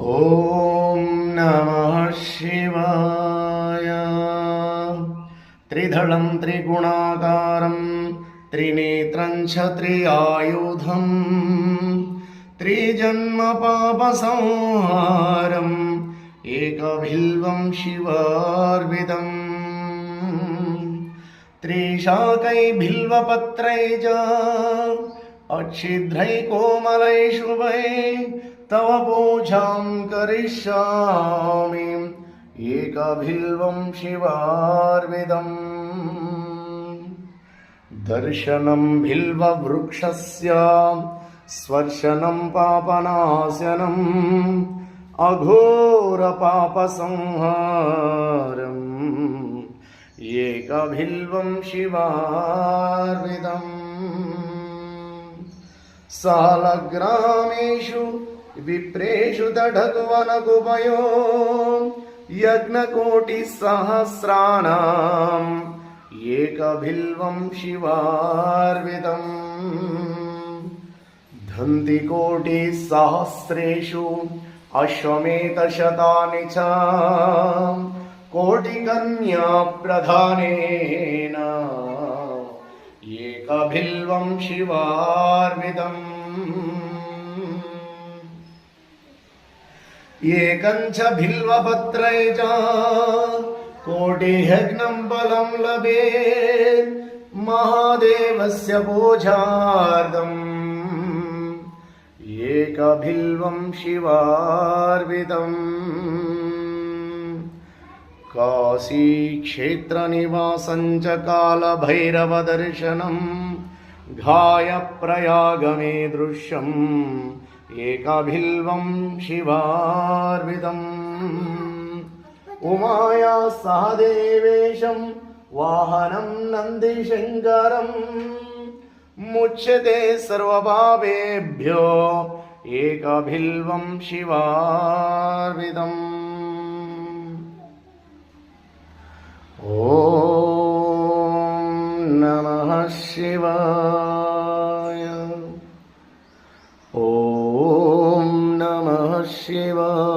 ఓం నమః శివాయ. త్రిదళం త్రిగుణాకారం త్రినేత్రం చ త్రిఆయుధం త్రిజన్మ పాపసంహారం ఏకబిల్వం శివార్విదం. త్రిశాకై బిల్వపత్రై చ అచ్ఛిద్రై కోమలై శుభై తవ పూజాం కరిష్యామి ఏకబిల్వం శివార్విదం. దర్శనం బిల్వవృక్షస్య స్పర్శనం పాపనాశనం అఘోర పాపసంహారం ఏకబిల్వం శివార్విదం. సాలగ్రామేషు విప్రేషు దఢగ్వనగుపయో యజ్ఞకోటి సహస్రాణం ఏకబిల్వం శివార్విదం. ధంతికోటి సహస్రేషు అశ్వమేధ శతాని చ కోటికన్యా ప్రధానేన ఏకబిల్వం శివార్విదం. ఏకంచ బిల్వపత్రై చ కోటియజ్ఞం బలం లభేత్ మహాదేవస్య పూజార్థం ఏకబిల్వం శివార్విదం. కాశీక్షేత్రనివాసం చ కాలభైరవదర్శనం घायप्रयागमे दृश्यं एकबिल्वं शिवार्विदम्. उमाया सहदेवेशं वाहनं नन्दिशङ्करं मुच्यते सर्वपापेभ्यो एकबिल्वं शिवार्विदम्. नमः शिवाय. ओम नमः शिवाय.